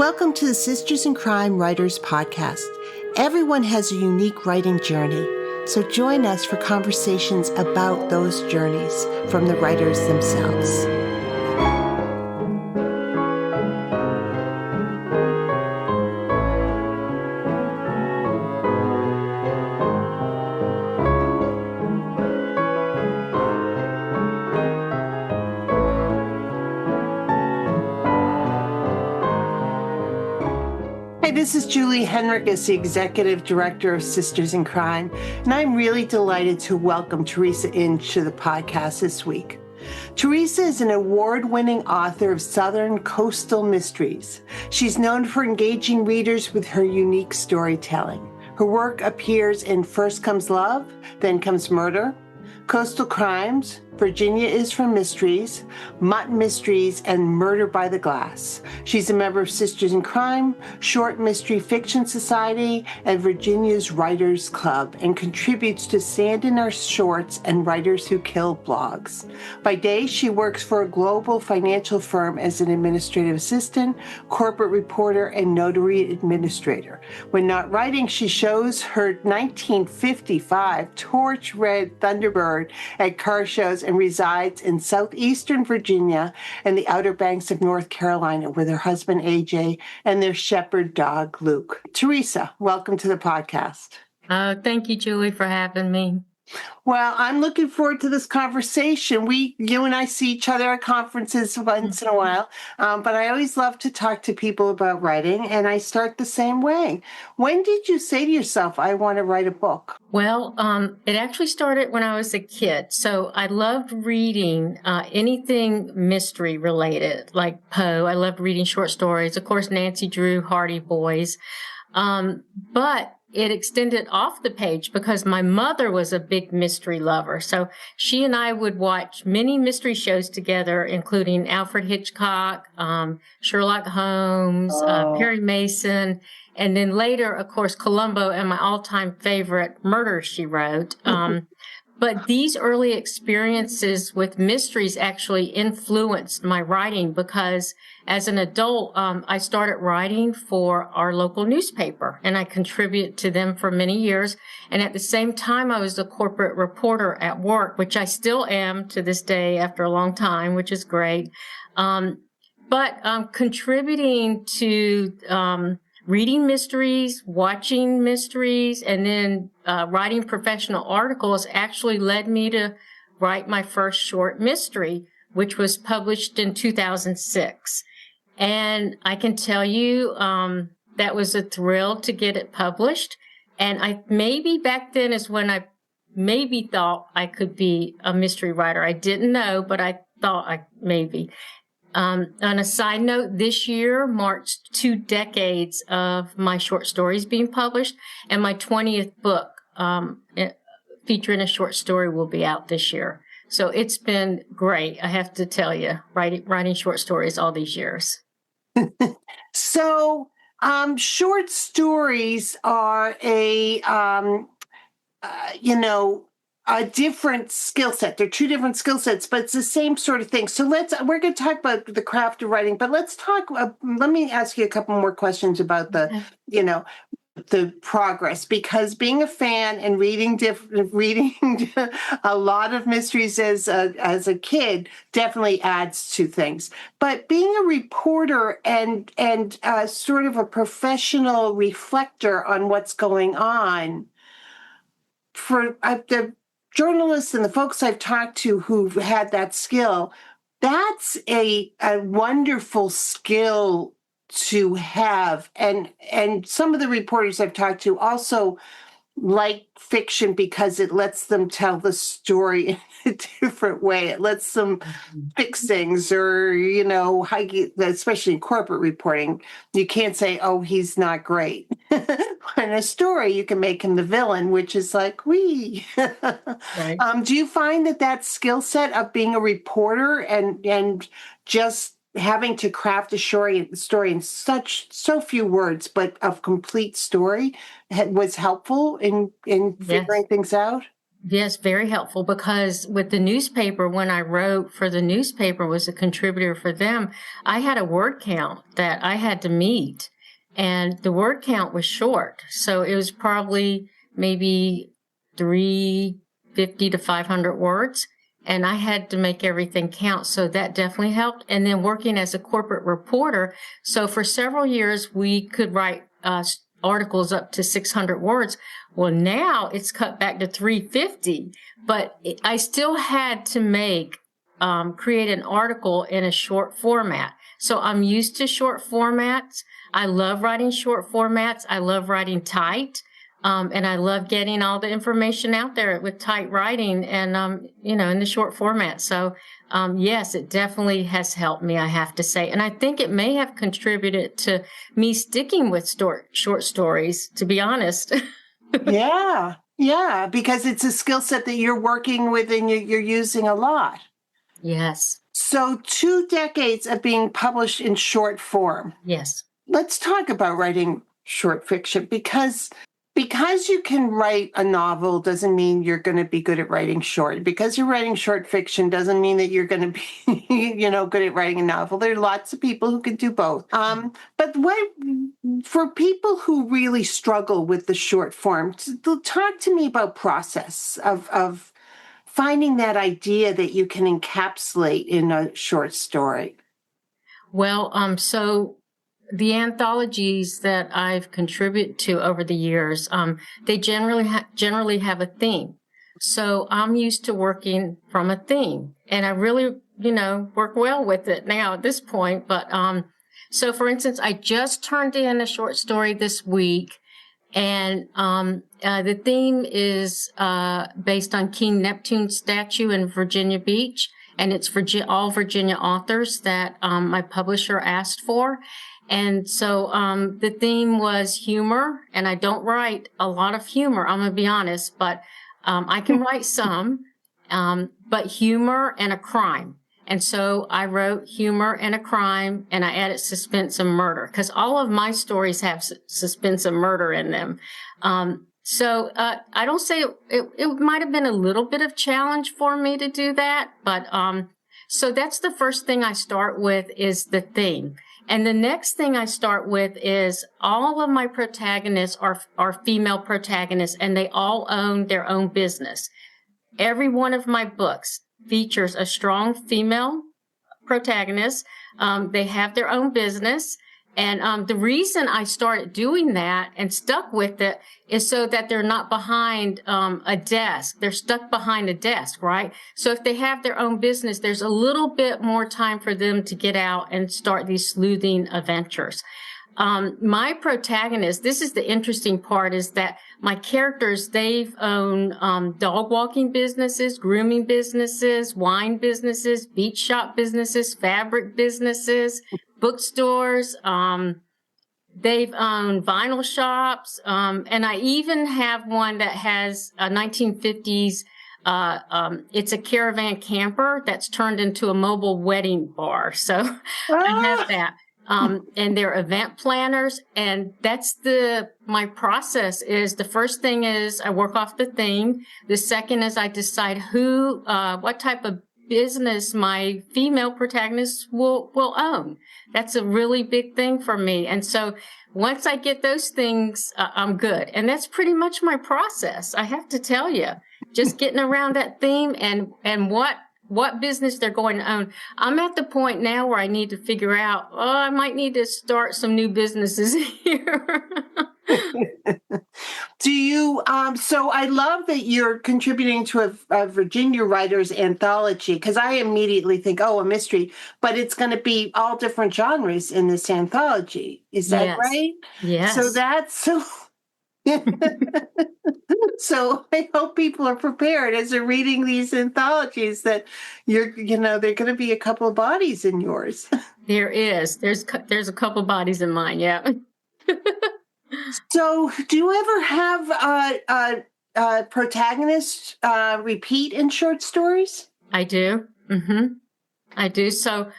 Welcome to the Sisters in Crime Writers Podcast. Everyone has a unique writing journey, so join us for conversations about those journeys from the writers themselves. This is Julie Henrich as the Executive Director of Sisters in Crime, and I'm really delighted to welcome Teresa Inge to the podcast this week. Teresa is an award-winning author of Southern coastal mysteries. She's known for engaging readers with her unique storytelling. Her work appears in First Comes Love, Then Comes Murder, Coastal Crimes, Virginia is for Mysteries, Mutt Mysteries and Murder by the Glass. She's a member of Sisters in Crime, Short Mystery Fiction Society, and Virginia's Writers Club, and contributes to Sand in Our Shorts and Writers Who Kill blogs. By day, she works for a global financial firm as an administrative assistant, corporate reporter, and notary administrator. When not writing, she shows her 1955 Torch Red Thunderbird at car shows and resides in Southeastern Virginia and the Outerbanks of North Carolina with her husband, AJ, and their shepherd dog, Luke. Teresa, welcome to the podcast. Thank you, Julie, for having me. Well, I'm looking forward to this conversation. You and I see each other at conferences once in a while, but I always love to talk to people about writing, and I start the same way. When did you say to yourself, I want to write a book? Well, it actually started when I was a kid. So I loved reading anything mystery related, like Poe. I loved reading short stories. Of course, Nancy Drew, Hardy Boys. But it extended off the page because my mother was a big mystery lover. So she and I would watch many mystery shows together, including Alfred Hitchcock, Sherlock Holmes, Perry Mason, and then later, of course, Columbo and my all-time favorite, Murder, She Wrote. But these early experiences with mysteries actually influenced my writing because as an adult, I started writing for our local newspaper and I contributed to them for many years. And at the same time, I was a corporate reporter at work, which I still am to this day after a long time, which is great. But contributing to reading mysteries, watching mysteries, and then writing professional articles actually led me to write my first short mystery, which was published in 2006. And I can tell you that was a thrill to get it published. And maybe back then is when I maybe thought I could be a mystery writer. I didn't know, but I thought I maybe. On a side note, this year marks 2 decades of my short stories being published, and my 20th book featuring a short story will be out this year. So it's been great, I have to tell you, writing short stories all these years. So short stories are a different skill set. They're 2 different skill sets, but it's the same sort of thing. So we're going to talk about the craft of writing, but let me ask you a couple more questions about the progress, because being a fan and reading a lot of mysteries as a kid definitely adds to things. But being a reporter and sort of a professional reflector on what's going on, for the journalists and the folks I've talked to who've had that skill, that's a wonderful skill to have. And some of the reporters I've talked to also like fiction because it lets them tell the story in a different way. It lets them fix things, or, especially in corporate reporting, you can't say, oh, he's not great. In a story, you can make him the villain, which is like, wee. Right. Do you find that skill set of being a reporter and just having to craft a story in so few words, but of complete story, was helpful in figuring things out? Yes, very helpful, because with the newspaper, when I wrote for the newspaper, was a contributor for them, I had a word count that I had to meet, and the word count was short. So it was probably maybe 350 to 500 words, and I had to make everything count. So that definitely helped. And then working as a corporate reporter, so for several years, we could write articles up to 600 words. Well, now it's cut back to 350, but I still had to create an article in a short format. So I'm used to short formats. I love writing short formats. I love writing tight. And I love getting all the information out there with tight writing and, in the short format. So, yes, it definitely has helped me, I have to say. And I think it may have contributed to me sticking with short stories, to be honest. Yeah. Yeah. Because it's a skill set that you're working with and you're using a lot. Yes. So 2 decades of being published in short form. Yes. Let's talk about writing short fiction, because you can write a novel doesn't mean you're going to be good at writing short. Because you're writing short fiction doesn't mean that you're going to be, good at writing a novel. There are lots of people who can do both. But for people who really struggle with the short form, talk to me about process of finding that idea that you can encapsulate in a short story. Well, so the anthologies that I've contributed to over the years, they generally have a theme. So I'm used to working from a theme, and I really, work well with it now at this point. But so for instance, I just turned in a short story this week, and the theme is based on King Neptune's statue in Virginia Beach, and it's all Virginia authors that my publisher asked for. And so the theme was humor, and I don't write a lot of humor, I'm going to be honest, but I can write some, but humor and a crime. And so I wrote humor and a crime, and I added suspense and murder, because all of my stories have suspense and murder in them. So I don't say it might have been a little bit of challenge for me to do that, but so that's the first thing I start with, is the theme. And the next thing I start with is all of my protagonists are female protagonists, and they all own their own business. Every one of my books features a strong female protagonist. They have their own business. And the reason I started doing that and stuck with it is so that they're not behind a desk. They're stuck behind a desk, right? So if they have their own business, there's a little bit more time for them to get out and start these sleuthing adventures. My protagonist, this is the interesting part, is that my characters, they've owned dog walking businesses, grooming businesses, wine businesses, beach shop businesses, fabric businesses, bookstores. They've owned vinyl shops. And I even have one that has a 1950s, it's a caravan camper that's turned into a mobile wedding bar. So I have that. And they're event planners. And that's my process is, the first thing is I work off the theme. The second is I decide what type of business my female protagonists will own. That's a really big thing for me. And so once I get those things, I'm good. And that's pretty much my process. I have to tell you, just getting around that theme and what business they're going to own. I'm at the point now where I need to figure out, I might need to start some new businesses here. Do you, so I love that you're contributing to a Virginia Writers anthology, because I immediately think, a mystery, but it's going to be all different genres in this anthology. Is that right? Yes. So that's so... So I hope people are prepared as they're reading these anthologies that they're going to be a couple of bodies in yours. There is. There's a couple bodies in mine. Yeah. So do you ever have a protagonist repeat in short stories? I do. I do. So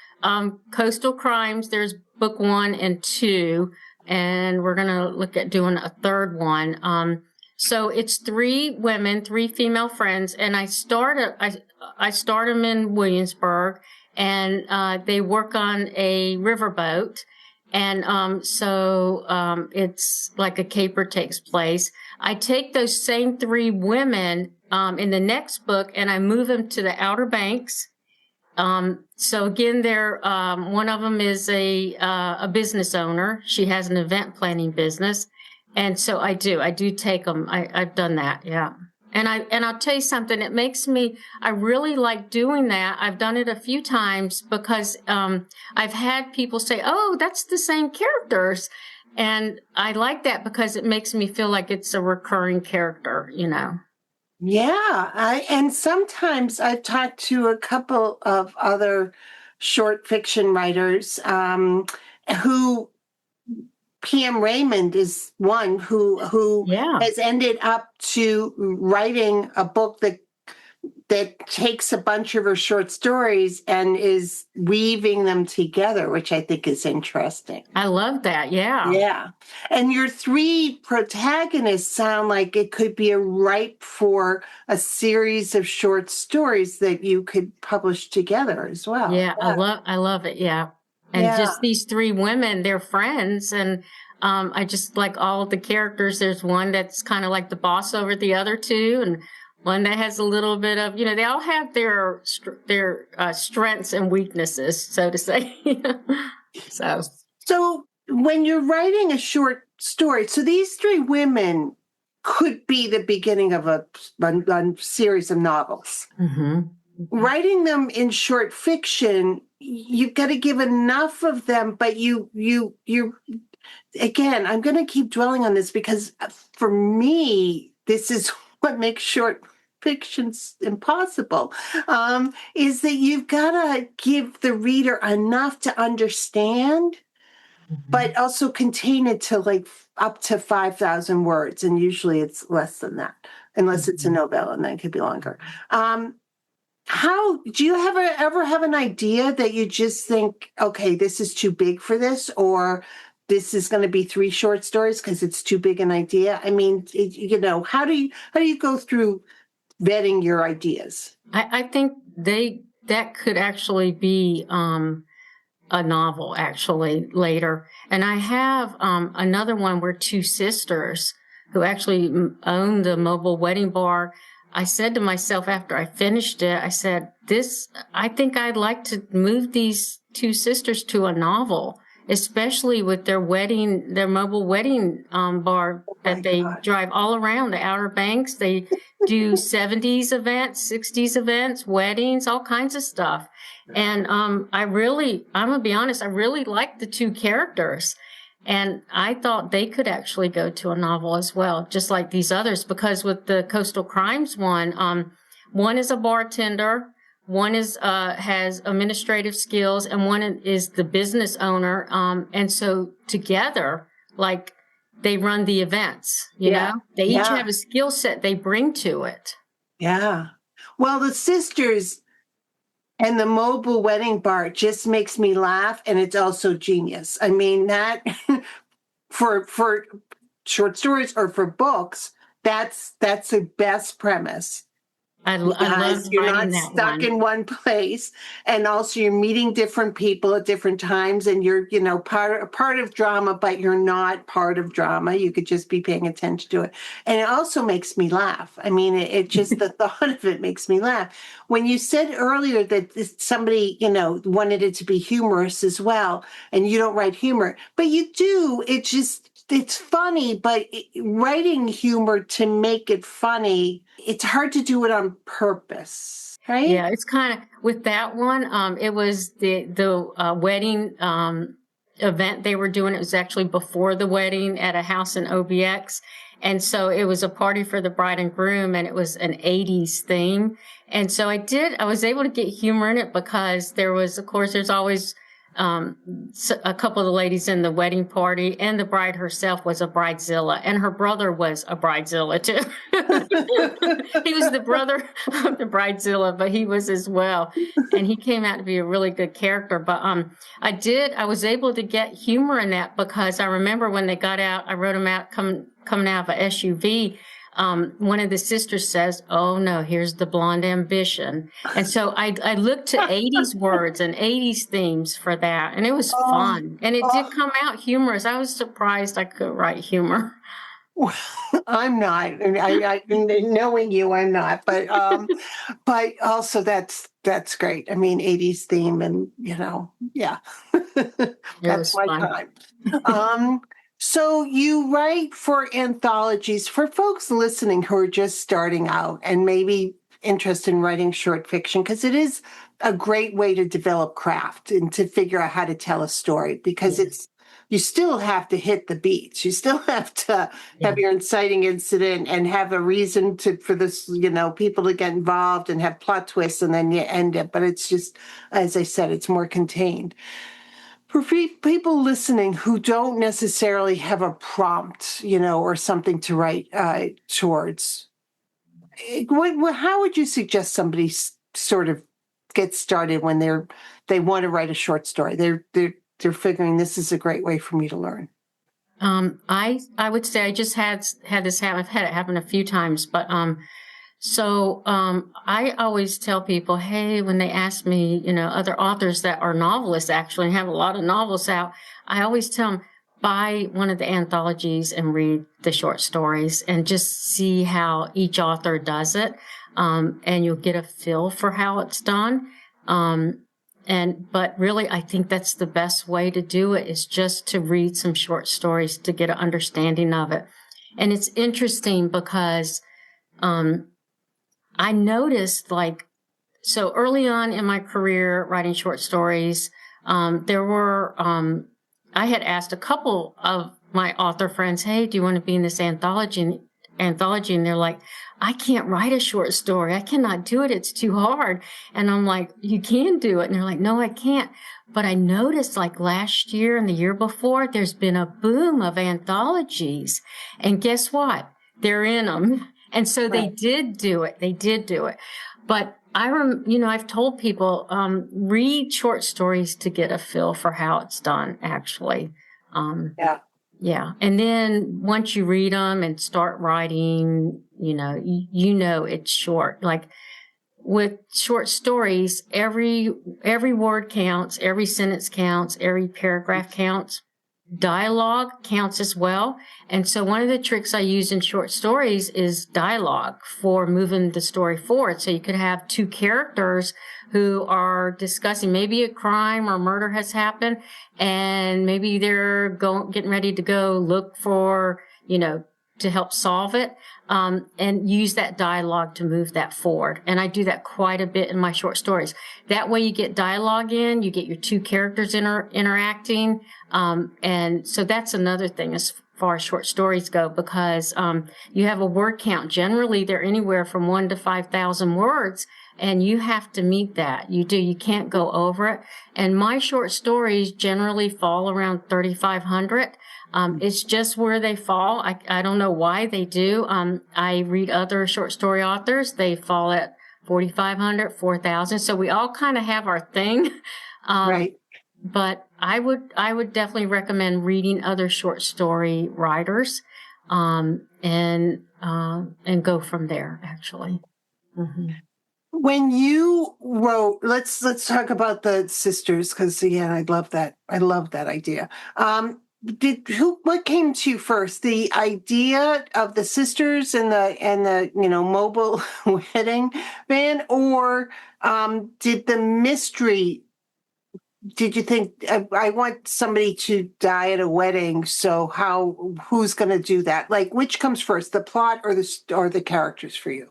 Coastal Crimes, there's book 1 and 2, and we're going to look at doing a third one. So it's three women, three female friends, and I start them in Williamsburg, and they work on a riverboat, and it's like a caper takes place. I take those same three women in the next book, and I move them to the Outer Banks. So again, they're one of them is a business owner. She has an event planning business. And so I do take them. I've done that. Yeah. And I'll tell you something, I really like doing that. I've done it a few times because, I've had people say, oh, that's the same characters. And I like that because it makes me feel like it's a recurring character, you know? Yeah. And sometimes I've talked to a couple of other short fiction writers, who PM Raymond is one who Yeah. has ended up to writing a book that takes a bunch of her short stories and is weaving them together, which I think is interesting. I love that. Yeah. Yeah. And your three protagonists sound like it could be ripe for a series of short stories that you could publish together as well. Yeah. I love it. Yeah. And Yeah. just these three women, they're friends. And I just like all of the characters. There's one that's kind of like the boss over the other two, and one that has a little bit of, they all have their strengths and weaknesses, so to say. So when you're writing a short story, so these three women could be the beginning of a series of novels. Mm-hmm. Writing them in short fiction, you've got to give enough of them, but you again, I'm going to keep dwelling on this because for me, this is what makes short fiction impossible, is that you've got to give the reader enough to understand, but also contain it to like up to 5,000 words. And usually it's less than that, unless it's a novella, and then it could be longer. How do you ever have an idea that you just think, okay, this is too big for this, or this is going to be 3 short stories because it's too big an idea? I mean, how do you go through vetting your ideas? I think that could actually be a novel actually later. And I have another one where 2 sisters who actually own the mobile wedding bar. I said to myself after I finished it, I said, I think I'd like to move these 2 sisters to a novel, especially with their mobile wedding bar that they drive all around the Outer Banks. They do 70s events, 60s events, weddings, all kinds of stuff. And I'm gonna be honest, I really like the 2 characters. And I thought they could actually go to a novel as well, just like these others, because with the Coastal Crimes one is a bartender, one is has administrative skills, and one is the business owner. And so together, like, they run the events, you know? They each have a skill set they bring to it. Yeah. Well, the sisters and the mobile wedding bar just makes me laugh, and it's also genius. I mean, that for short stories or for books, that's the best premise. I love you're writing not that stuck one. in one place, and also you're meeting different people at different times, and you're part of drama, but you're not part of drama. You could just be paying attention to it, and it also makes me laugh. I mean, it just the thought of it makes me laugh. When you said earlier that somebody wanted it to be humorous as well, and you don't write humor, but you do. It's funny, but writing humor to make it funny, it's hard to do it on purpose, right? Yeah, it's kind of with that one. It was the wedding event they were doing. It was actually before the wedding at a house in OBX, and so it was a party for the bride and groom, and it was an '80s theme. And so I was able to get humor in it because there's always a couple of the ladies in the wedding party, and the bride herself was a bridezilla, and her brother was a bridezilla too. He was the brother of the bridezilla, but he was as well, and he came out to be a really good character. But I was able to get humor in that because I remember when they got out, I wrote them out coming out of a SUV. one of the sisters says, "Oh no, here's the blonde ambition." And so I looked to 80s words and 80s themes for that, and it was Oh, fun. And it did oh. come out humorous. I was surprised I could write humor. Well, I'm not. Knowing you, I'm not. But also that's great. I mean, 80s theme, and yeah, It that's was my fun. time. Um, so you write for anthologies for folks listening who are just starting out and maybe interested in writing short fiction, because it is a great way to develop craft and to figure out how to tell a story, because Yeah, you still have to hit the beats. You still have to yeah. have your inciting incident and have a reason for this, people to get involved and have plot twists, and then you end it. But it's just, as I said, it's more contained. For people listening who don't necessarily have a prompt, or something to write towards, how would you suggest somebody sort of get started when they want to write a short story? They're figuring this is a great way for me to learn. I would say I just had this happen. I've had it happen a few times, but I always tell people, hey, when they ask me, other authors that are novelists actually and have a lot of novels out, I always tell them, buy one of the anthologies and read the short stories and just see how each author does it. And you'll get a feel for how it's done. But really, I think that's the best way to do it, is just to read some short stories to get an understanding of it. And it's interesting because, I noticed, so early on in my career writing short stories, I had asked a couple of my author friends, hey, do you want to be in this anthology? And they're like, I can't write a short story. I cannot do it. It's too hard. And I'm like, you can do it. And they're like, no, I can't. But I noticed last year and the year before, there's been a boom of anthologies. And guess what? They're in them. And so they Right. did do it. They did do it. But I've told people, read short stories to get a feel for how it's done, actually. Yeah. Yeah. And then once you read them and start writing, it's short. Like with short stories, every word counts, every sentence counts, every paragraph counts. Dialogue counts as well. And so one of the tricks I use in short stories is dialogue for moving the story forward. So you could have two characters who are discussing maybe a crime or murder has happened, and maybe they're getting ready to go look for, to help solve it, and use that dialogue to move that forward. And I do that quite a bit in my short stories. That way you get dialogue in, you get your two characters interacting. And so that's another thing as far as short stories go, because you have a word count. Generally, they're anywhere from 1 to 5,000 words, and you have to meet that. You can't go over it. And my short stories generally fall around 3,500. It's just where they fall. I don't know why they do. I read other short story authors. They fall at 4,500, 4,000. So we all kind of have our thing. Right. But I would definitely recommend reading other short story writers, and go from there, actually. Mm-hmm. When you wrote, let's talk about the sisters, because again, I love that. I love that idea. What came to you first? The idea of the sisters and the mobile wedding van, or did the mystery? Did you think I want somebody to die at a wedding? So who's going to do that? Like, which comes first, the plot or the characters for you?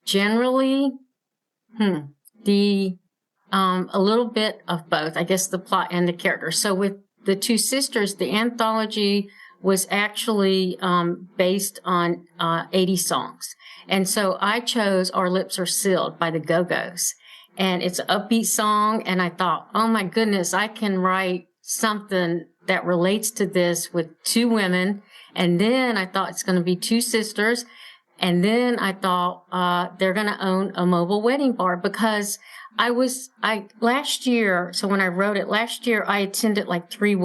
Generally, the a little bit of both, I guess, the plot and the character. So with the two sisters, the anthology was actually based on 80 songs. And so I chose Our Lips Are Sealed by the Go-Go's. And it's an upbeat song. And I thought, oh my goodness, I can write something that relates to this with two women. And then I thought it's going to be two sisters. And then I thought they're going to own a mobile wedding bar, because Last year, so when I wrote it last year, I attended like three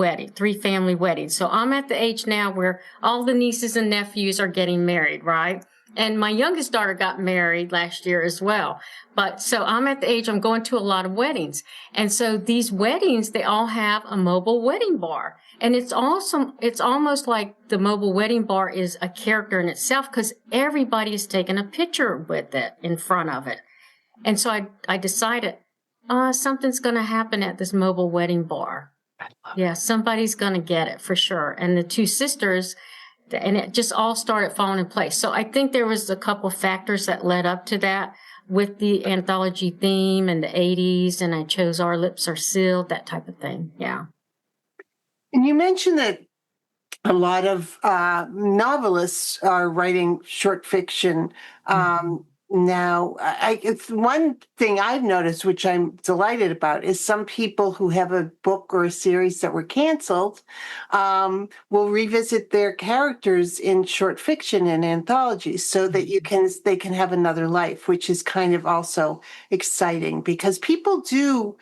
family weddings. So I'm at the age now where all the nieces and nephews are getting married, right? And my youngest daughter got married last year as well. But so I'm at the age, I'm going to a lot of weddings. And so these weddings, they all have a mobile wedding bar. And it's awesome. It's almost like the mobile wedding bar is a character in itself because everybody is taking a picture with it in front of it. And so I decided, something's going to happen at this mobile wedding bar. Yeah, somebody's going to get it for sure. And the two sisters, and it just all started falling in place. So I think there was a couple factors that led up to that with the anthology theme and the 80s, and I chose Our Lips Are Sealed, that type of thing. Yeah. And you mentioned that a lot of novelists are writing short fiction. Now, it's one thing I've noticed, which I'm delighted about, is some people who have a book or a series that were canceled will revisit their characters in short fiction and anthologies so that they can have another life, which is kind of also exciting because people do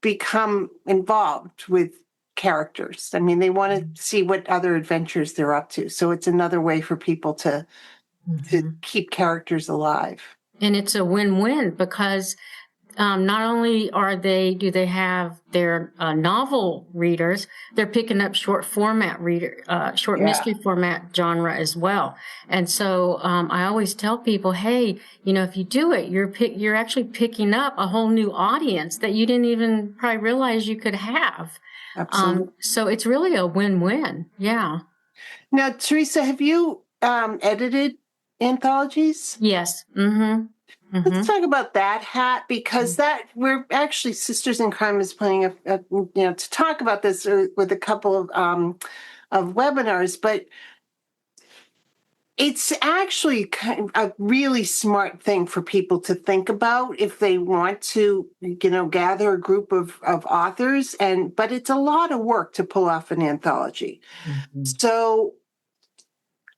become involved with characters. I mean, they want to see what other adventures they're up to. So it's another way for people to keep characters alive. And it's a win-win because not only do they have their novel readers, they're picking up short mystery format genre as well. And so I always tell people, hey, if you do it, you're actually picking up a whole new audience that you didn't even probably realize you could have. Absolutely. So it's really a win-win. Yeah. Now, Teresa, have you edited anthologies? Yes. Mm-hmm. Mm-hmm. Let's talk about that hat because we're actually Sisters in Crime is planning to talk about this with a couple of webinars, but it's actually kind of a really smart thing for people to think about if they want to, gather a group of authors, but it's a lot of work to pull off an anthology. Mm-hmm. So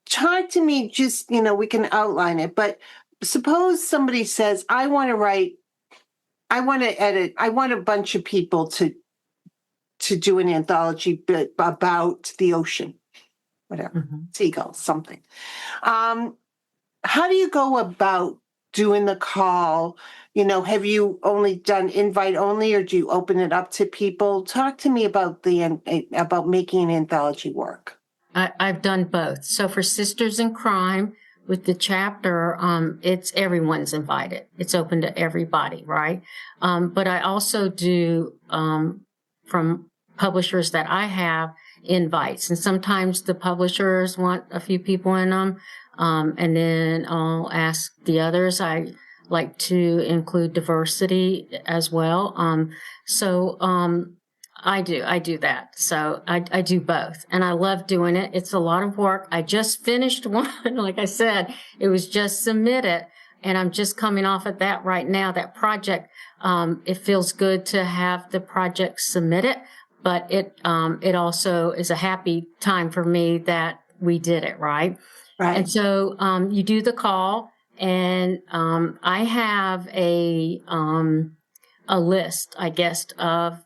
talk to me, just, we can outline it, but suppose somebody says, I want to edit, I want a bunch of people to do an anthology about the ocean, whatever, seagulls, something. How do you go about doing the call? Have you only done invite only, or do you open it up to people? Talk to me about about making an anthology work. I've done both. So for Sisters in Crime, with the chapter, it's everyone's invited. It's open to everybody, right? But I also do, from publishers that I have, invites. And sometimes the publishers want a few people in them. And then I'll ask the others. I like to include diversity as well. I do that. So I do both. And I love doing it. It's a lot of work. I just finished one. Like I said, it was just submitted. And I'm just coming off of that right now, that project. It feels good to have the project submitted, but it also is a happy time for me that we did it, right? Right. And so you do the call, and I have a list, I guess, of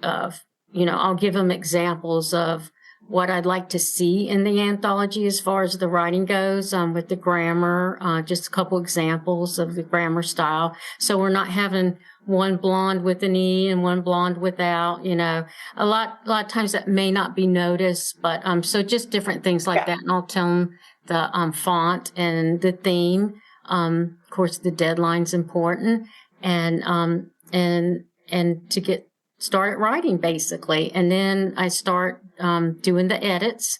I'll give them examples of what I'd like to see in the anthology as far as the writing goes, with the grammar, just a couple examples of the grammar style. So we're not having one blonde with an E and one blonde without, a lot of times that may not be noticed, but, so just different things like that. And I'll tell them the, font and the theme. Of course, the deadline's important, and to get started writing basically. And then I start doing the edits,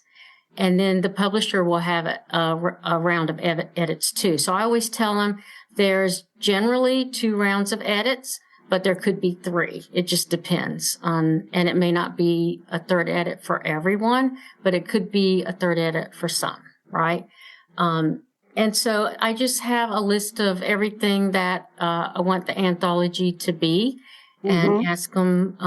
and then the publisher will have a round of edits too. So I always tell them there's generally 2 rounds of edits, but there could be 3. It just depends on, and it may not be a 3rd edit for everyone, but it could be a 3rd edit for some, right? And so I just have a list of everything that I want the anthology to be, and ask them,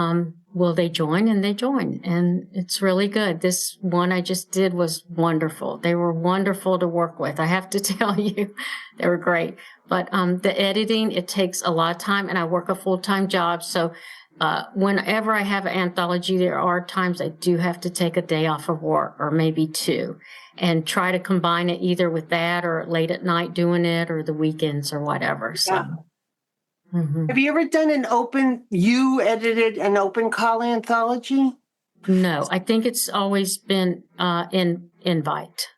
will they join? And they join. And it's really good. This one I just did was wonderful. They were wonderful to work with. I have to tell you, they were great. But the editing, it takes a lot of time, and I work a full-time job. So whenever I have an anthology, there are times I do have to take a day off of work, or maybe two, and try to combine it either with that or late at night doing it, or the weekends or whatever. So. Yeah. Mm-hmm. Have you ever done you edited an open call anthology? No, I think it's always been invite.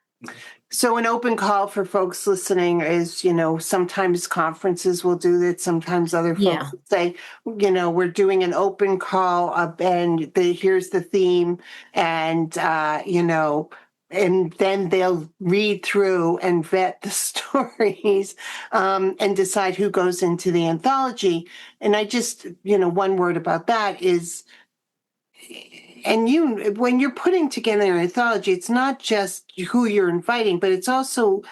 So an open call for folks listening is, sometimes conferences will do that. Sometimes other folks will say, we're doing an open call and here's the theme. And, and then they'll read through and vet the stories and decide who goes into the anthology. And I just, one word about that is, and when you're putting together an anthology, it's not just who you're inviting, but it's also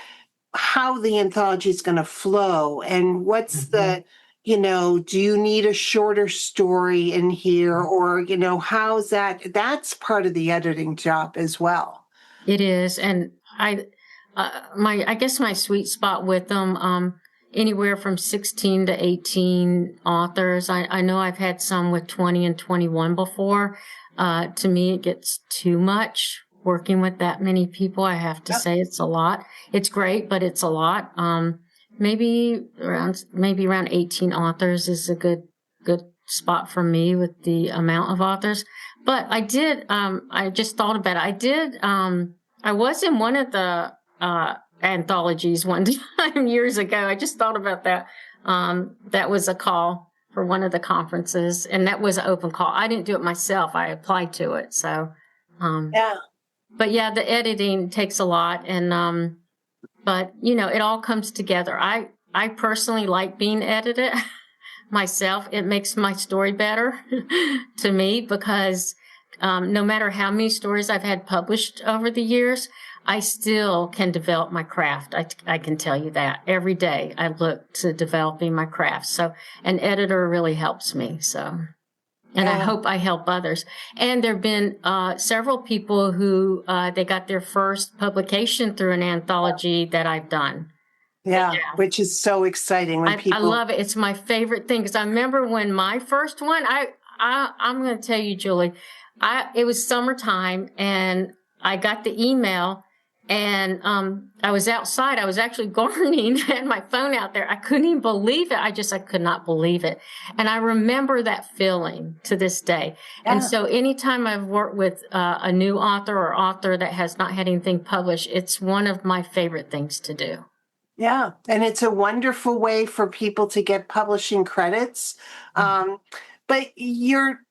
how the anthology is going to flow and what's the, do you need a shorter story in here, or, how's that's part of the editing job as well. It is. And I guess my sweet spot with them, anywhere from 16 to 18 authors. I know I've had some with 20 and 21 before. To me, it gets too much working with that many people. I have to say it's a lot. It's great, but it's a lot. Maybe around 18 authors is a good spot for me with the amount of authors. But I did, I just thought about it. I was in one of the anthologies one time years ago. I just thought about that. That was a call for one of the conferences, and that was an open call. I didn't do it myself. I applied to it. So, but yeah, the editing takes a lot, and but it all comes together. I personally like being edited myself. It makes my story better to me, because no matter how many stories I've had published over the years, I still can develop my craft. I can tell you that every day I look to developing my craft. So an editor really helps me. So, and I hope I help others. And there've been several people who they got their first publication through an anthology that I've done. Yeah, which is so exciting when people. I love it. It's my favorite thing, because I remember when my first one. I'm going to tell you, Julie. It was summertime, and I got the email. And I was outside. I was actually gardening, had my phone out there. I couldn't even believe it. I could not believe it. And I remember that feeling to this day. Yeah. And so anytime I've worked with a new author or author that has not had anything published, it's one of my favorite things to do. Yeah, and it's a wonderful way for people to get publishing credits. But we're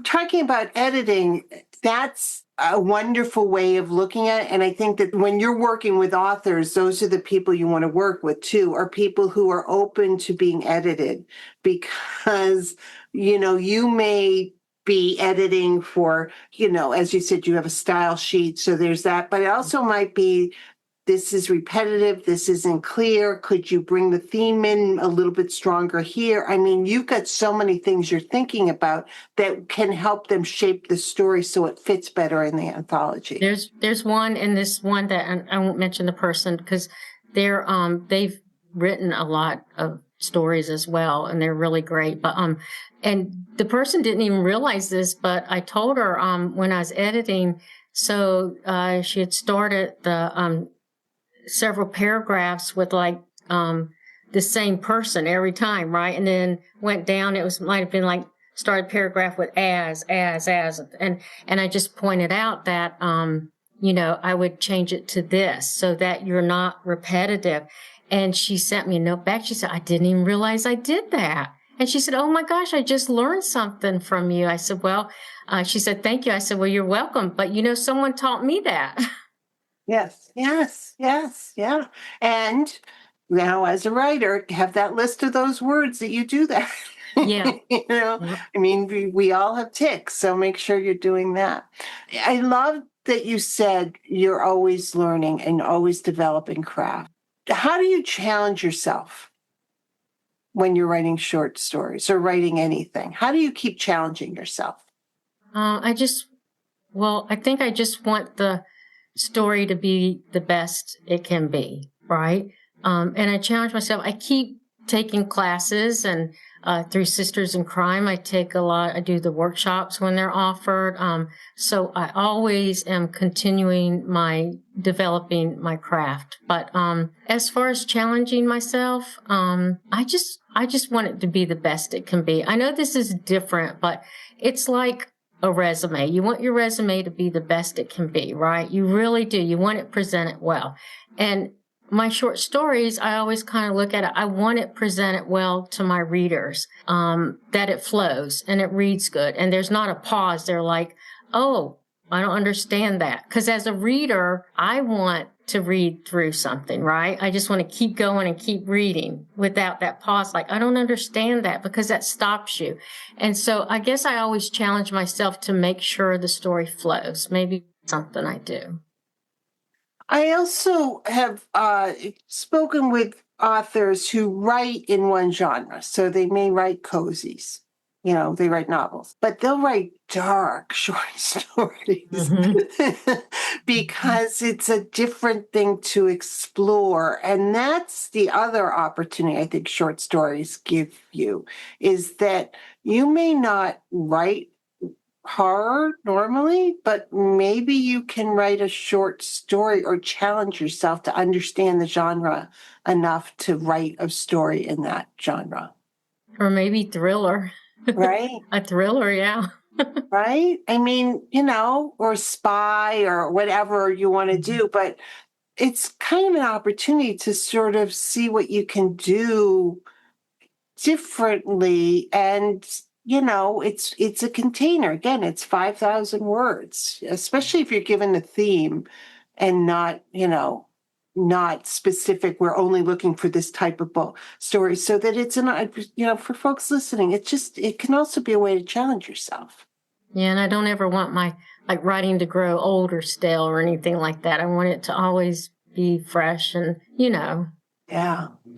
talking about editing. That's a wonderful way of looking at it. And I think that when you're working with authors, those are the people you want to work with too, are people who are open to being edited, because, you may be editing for, as you said, you have a style sheet. So there's that, but it also might be, this is repetitive. This isn't clear. Could you bring the theme in a little bit stronger here? I mean, you've got so many things you're thinking about that can help them shape the story so it fits better in the anthology. There's one in this one that I won't mention the person, because they've written a lot of stories as well, and they're really great. But and the person didn't even realize this, but I told her when I was editing. So she had started the several paragraphs with like the same person every time, right? And then went down. Might have been like started paragraph with as, and I just pointed out that I would change it to this so that you're not repetitive. And she sent me a note back. She said, I didn't even realize I did that. And she said, oh my gosh, I just learned something from you. I said, well, she said, thank you. I said, well, you're welcome. But someone taught me that. Yes. Yeah. And now as a writer, have that list of those words that you do that. Yeah. I mean, we all have tics, so make sure you're doing that. I love that you said you're always learning and always developing craft. How do you challenge yourself when you're writing short stories or writing anything? How do you keep challenging yourself? I think I just want the story to be the best it can be, right? And I challenge myself. I keep taking classes, and through Sisters in Crime, I take a lot. I do the workshops when they're offered. So I always am developing my craft. But as far as challenging myself, I just want it to be the best it can be. I know this is different, but it's like a resume. You want your resume to be the best it can be, right? You really do. You want it presented well. And my short stories, I always kind of look at it. I want it presented well to my readers, that it flows and it reads good. And there's not a pause. They're like, oh, I don't understand that. Because as a reader, I want to read through something, right? I just want to keep going and keep reading without that pause. Like, I don't understand that, because that stops you. And so I guess I always challenge myself to make sure the story flows. Maybe something I do. I also have spoken with authors who write in one genre. So they may write cozies, they write novels, but they'll write dark short stories because it's a different thing to explore. And that's the other opportunity I think short stories give you, is that you may not write horror normally, but maybe you can write a short story or challenge yourself to understand the genre enough to write a story in that genre. Or maybe thriller. Right? A thriller, yeah. Right? I mean, or spy or whatever you want to do, but it's kind of an opportunity to sort of see what you can do differently. And it's a container. Again, it's 5,000 words, especially if you're given a theme and not specific. We're only looking for this type of book story, so that it's for folks listening, it can also be a way to challenge yourself. Yeah, and I don't ever want my writing to grow old or stale or anything like that. I want it to always be fresh and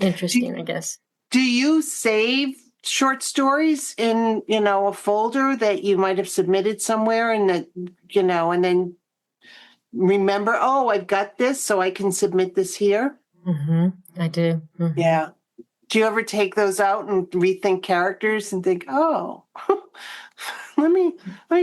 interesting, I guess. Do you save short stories in a folder that you might have submitted somewhere, and that and then remember, oh, I've got this, so I can submit this here? I do. Yeah. Do you ever take those out and rethink characters and think, oh, let me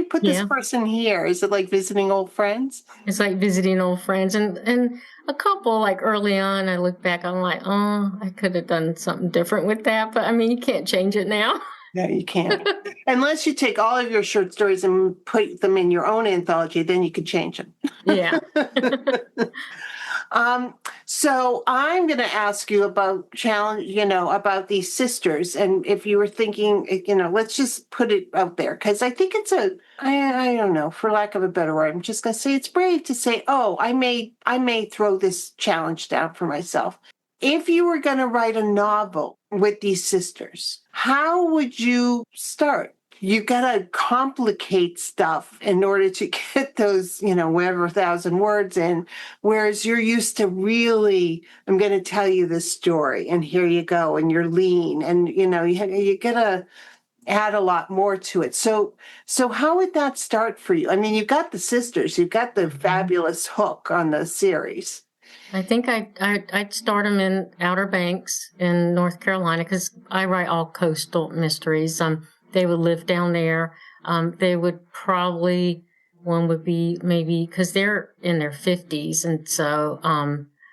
put this person here? Is it like visiting old friends? It's like visiting old friends. And a couple, like early on, I look back, I'm like, oh, I could have done something different with that. But I mean, you can't change it now. No, you can't. Unless you take all of your short stories and put them in your own anthology, then you could change them. Yeah. So I'm going to ask you about about these sisters. And if you were thinking, let's just put it out there, because I think it's I don't know, for lack of a better word, I'm just going to say it's brave to say, oh, I may throw this challenge down for myself. If you were going to write a novel with these sisters, how would you start? You got to complicate stuff in order to get those, whatever 1,000 words in. Whereas you're used to really, I'm going to tell you this story, and here you go, and you're lean, and you got to add a lot more to it. So how would that start for you? I mean, you've got the sisters, you've got the fabulous hook on the series. I think I'd start them in Outer Banks in North Carolina, because I write all coastal mysteries. They would live down there. They would probably, one would be maybe, because they're in their 50s, and so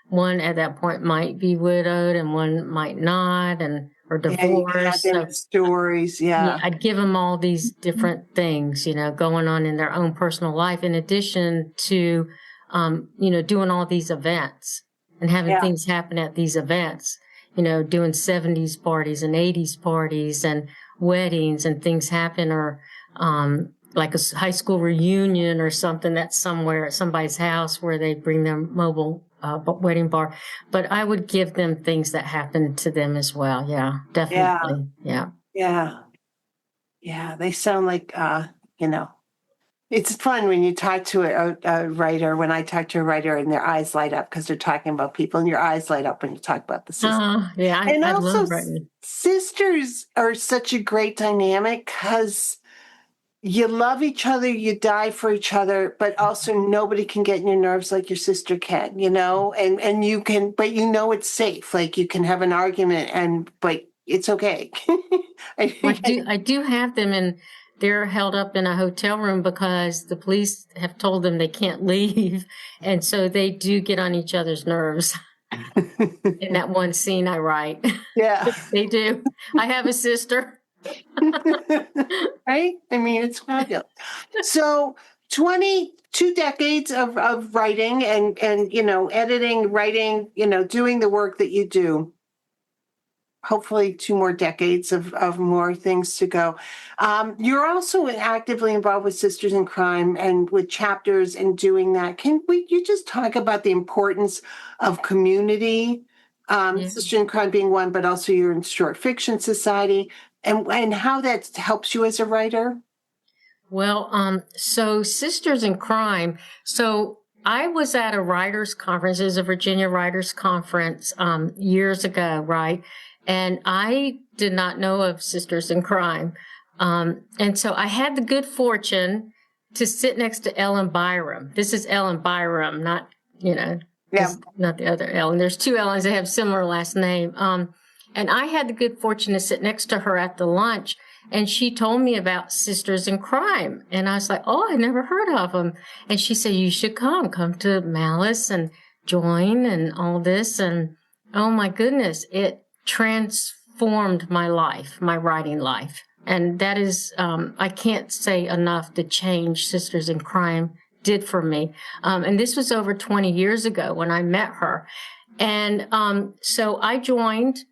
one at that point might be widowed and one might not, or divorced. Yeah, stories, yeah. I'd give them all these different things, going on in their own personal life, in addition to doing all these events and having things happen at these events, doing 70s parties and 80s parties and weddings, and things happen, or like a high school reunion or something that's somewhere at somebody's house where they bring their mobile wedding bar. But I would give them things that happen to them as well. Yeah, definitely. Yeah. They sound like, it's fun when you talk to a writer. When I talk to a writer and their eyes light up because they're talking about people, and your eyes light up when you talk about the sisters. I love writing. Sisters are such a great dynamic because you love each other, you die for each other, but also nobody can get in your nerves like your sister can, and you can, but it's safe. Like you can have an argument but it's okay. I do have them, and they're held up in a hotel room because the police have told them they can't leave. And so they do get on each other's nerves. In that one scene I write. Yeah. They do. I have a sister. Right? I mean, it's fabulous. So 22 decades of writing and editing, writing, doing the work that you do. Hopefully 2 more decades of more things to go. You're also actively involved with Sisters in Crime and with chapters and doing that. Can you just talk about the importance of community? Sisters in Crime being one, but also you're in Short Fiction Society, and how that helps you as a writer? Well, so Sisters in Crime. So I was at a writers' conference. It was a Virginia Writers' Conference years ago, right? And I did not know of Sisters in Crime. And so I had the good fortune to sit next to Ellen Byram. This is Ellen Byram, not, not the other Ellen. There's 2 Ellens that have similar last name. And I had the good fortune to sit next to her at the lunch. And she told me about Sisters in Crime. And I was like, oh, I never heard of them. And she said, you should come to Malice and join and all this. And oh my goodness, it transformed my life, my writing life. And that is, I can't say enough the change Sisters in Crime did for me. And this was over 20 years ago when I met her. And so I joined,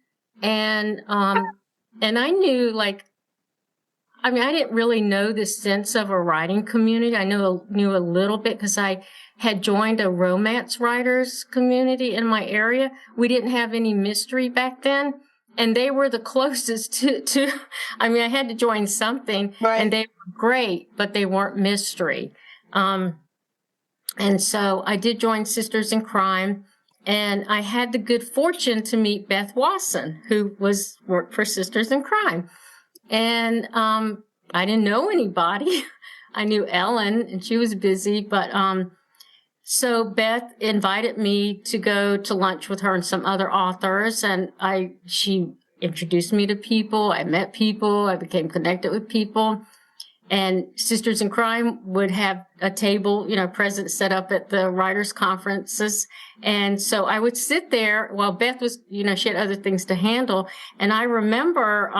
and I knew, I didn't really know the sense of a writing community. I knew a little bit because I had joined a romance writers community in my area. We didn't have any mystery back then, and they were the closest to I had to join something, right. And they were great, but they weren't mystery. And so I did join Sisters in Crime, and I had the good fortune to meet Beth Wasson, who worked for Sisters in Crime. And I didn't know anybody. I knew Ellen, and she was busy. But so Beth invited me to go to lunch with her and some other authors, and she introduced me to people. I met people. I became connected with people. And Sisters in Crime would have a table, present set up at the writers' conferences. And so I would sit there while Beth was, she had other things to handle. And I remember,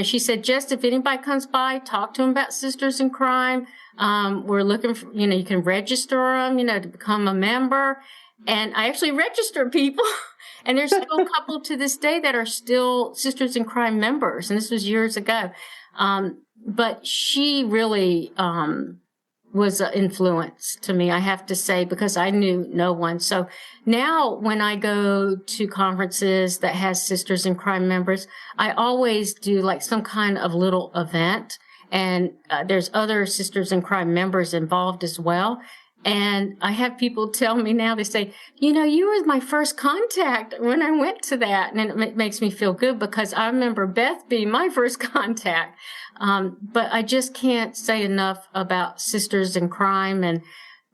she said, Jess, if anybody comes by, talk to them about Sisters in Crime. We're looking for, you can register them, to become a member. And I actually registered people. And there's still a couple to this day that are still Sisters in Crime members. And this was years ago. But she really was an influence to me, I have to say, because I knew no one. So now when I go to conferences that has Sisters in Crime members, I always do some kind of little event. And there's other Sisters in Crime members involved as well. And I have people tell me now, they say, you were my first contact when I went to that. And it makes me feel good because I remember Beth being my first contact. But I just can't say enough about Sisters in Crime and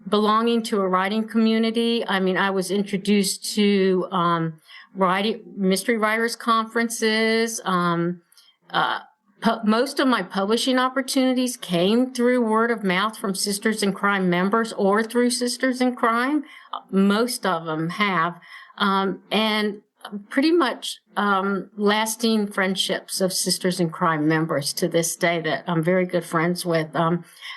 belonging to a writing community. I was introduced to mystery writers conferences. Most of my publishing opportunities came through word of mouth from Sisters in Crime members or through Sisters in Crime. Most of them have. And pretty much lasting friendships of Sisters in Crime members to this day that I'm very good friends with.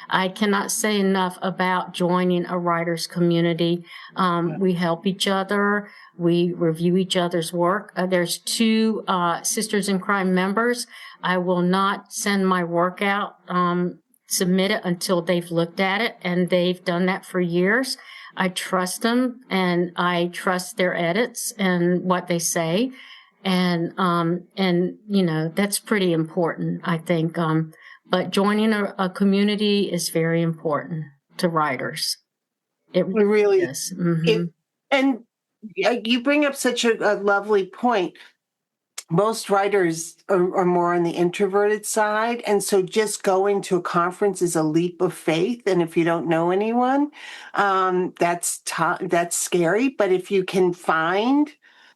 I cannot say enough about joining a writers community. We help each other. We review each other's work. There's 2 Sisters in Crime members. I will not send my work out, submit it until they've looked at it, and they've done that for years. I trust them, and I trust their edits and what they say. And that's pretty important, I think. But joining a community is very important to writers. It really is. Mm-hmm. And you bring up such a lovely point. most writers are more on the introverted side. And so just going to a conference is a leap of faith. And if you don't know anyone, that's scary. But if you can find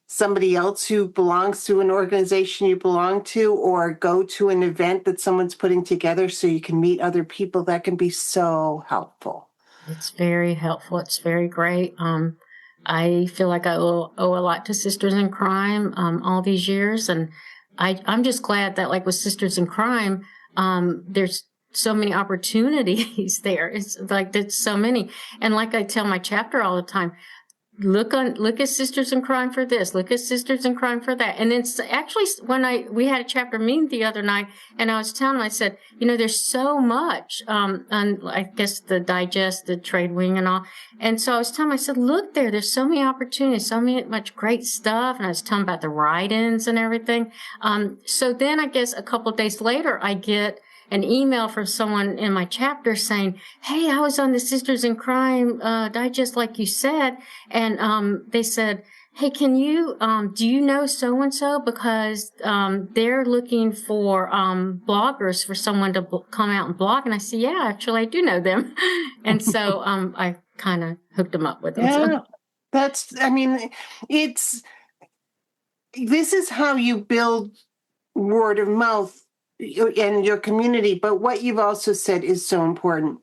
somebody else who belongs to an organization you belong to, or go to an event that someone's putting together so you can meet other people, that can be so helpful. It's very helpful. It's very great. I feel like I owe a lot to Sisters in Crime all these years. And I'm just glad that, like with Sisters in Crime, there's so many opportunities there. It's like there's so many. And like I tell my chapter all the time, look at Sisters in Crime for this, look at Sisters in Crime for that. And it's actually when we had a chapter meeting the other night, and I was telling them, I said, there's so much and I guess the digest, the trade wing and all. And so I was telling them, I said, look there's so many opportunities, so much great stuff. And I was telling them about the write-ins and everything. So then I guess a couple of days later, I get an email from someone in my chapter saying, hey, I was on the Sisters in Crime digest, like you said. And they said, hey, can you, do you know so-and-so? Because they're looking for bloggers, for someone to come out and blog. And I said, yeah, actually, I do know them. And so I kind of hooked them up with them. Yeah, this is how you build word of mouth in your community. But what you've also said is so important.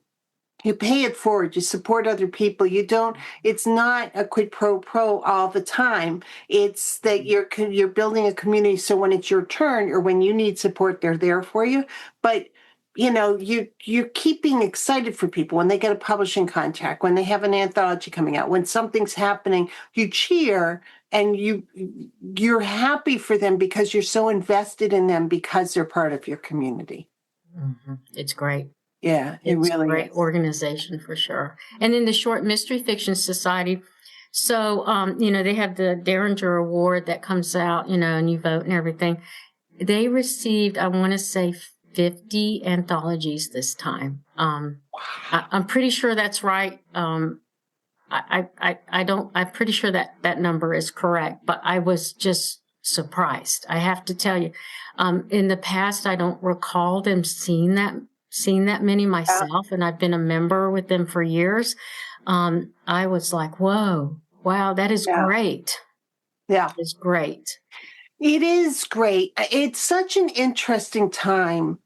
You pay it forward. You support other people. It's not a quid pro quo all the time. It's that you're building a community. So when it's your turn or when you need support, they're there for you. But you're keeping excited for people when they get a publishing contract, when they have an anthology coming out, when something's happening, you cheer and you're happy for them because you're so invested in them because they're part of your community. Mm-hmm. It's great. Yeah, it's really a great is. Organization for sure. And then the Short Mystery Fiction Society. So, they have the Derringer Award that comes out, and you vote and everything. They received, I want to say, 50 anthologies this time. I'm pretty sure that's right. I'm pretty sure that number is correct, but I was just surprised. I have to tell you, in the past, I don't recall them seeing that many myself, and I've been a member with them for years. I was like, whoa, wow, that is great. Yeah. It's great. It is great. It's such an interesting time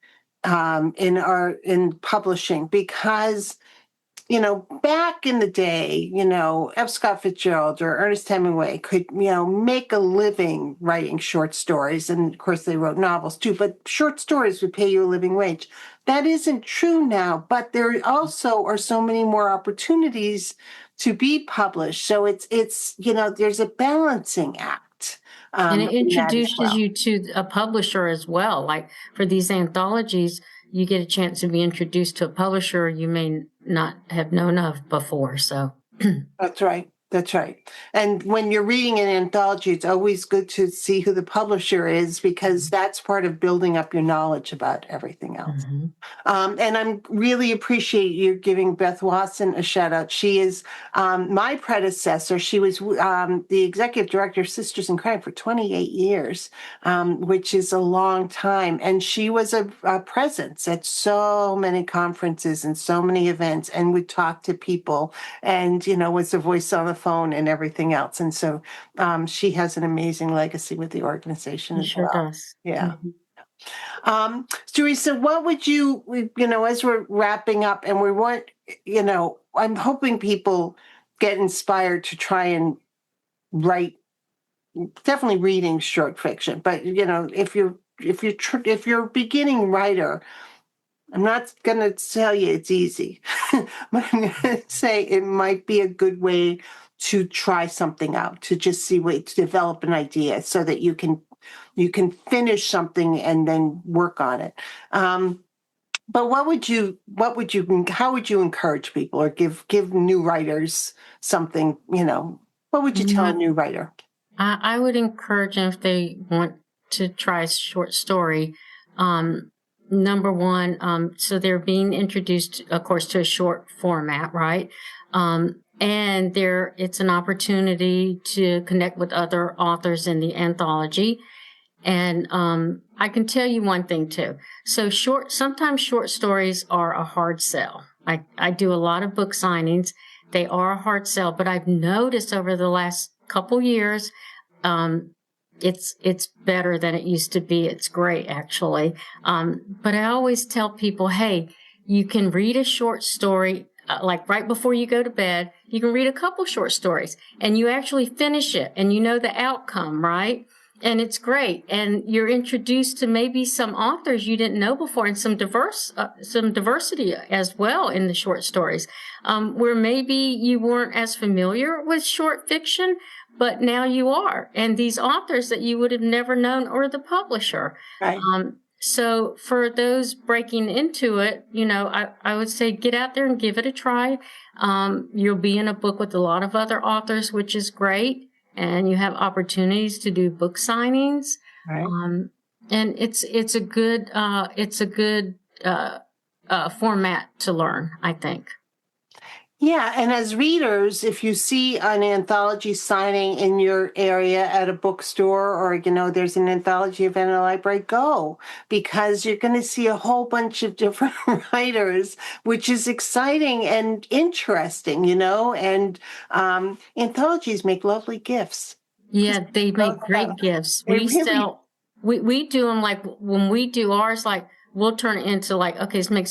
in publishing because, back in the day, F. Scott Fitzgerald or Ernest Hemingway could, make a living writing short stories. And of course, they wrote novels too, but short stories would pay you a living wage. That isn't true now, but there also are so many more opportunities to be published. So it's there's a balancing act. And it introduces you to a publisher as well. Like for these anthologies, you get a chance to be introduced to a publisher you may not have known of before. So That's right. That's right. And when you're reading an anthology, it's always good to see who the publisher is because that's part of building up your knowledge about everything else. Mm-hmm. And I really appreciate you giving Beth Wasson a shout out. She is my predecessor. She was the executive director of Sisters in Crime for 28 years, which is a long time. And she was a presence at so many conferences and so many events and would talk to people and, was the voice on the phone and everything else. And so she has an amazing legacy with the organization as well. Sure does. Yeah. Mm-hmm. Teresa, what would you, as we're wrapping up and we want, I'm hoping people get inspired to try and write, definitely reading short fiction, but if you're a beginning writer, I'm not going to tell you it's easy, but I'm going to say it might be a good way to try something out, to just see to develop an idea so that you can finish something and then work on it. But how would you encourage people or give new writers something, what would you tell a new writer? I would encourage them if they want to try a short story. Number one, so they're being introduced, of course, to a short format, right? And it's an opportunity to connect with other authors in the anthology. And I can tell you one thing too. So sometimes short stories are a hard sell. I do a lot of book signings. They are a hard sell, but I've noticed over the last couple years, it's better than it used to be. It's great, actually. But I always tell people, hey, you can read a short story, like right before you go to bed. You can read a couple short stories, and you actually finish it, and you know the outcome, right? And it's great. And you're introduced to maybe some authors you didn't know before, and some diversity as well in the short stories, where maybe you weren't as familiar with short fiction, but now you are. And these authors that you would have never known, or the publisher. Right. So for those breaking into it, I would say get out there and give it a try. You'll be in a book with a lot of other authors, which is great. And you have opportunities to do book signings. Right. And it's a good format to learn, I think. Yeah, and as readers, if you see an anthology signing in your area at a bookstore, or, there's an anthology event at a library, go, because you're going to see a whole bunch of different writers, which is exciting and interesting, and anthologies make lovely gifts. Yeah, they make great gifts. We do them, like when we do ours, like we'll turn it into like, okay, let's make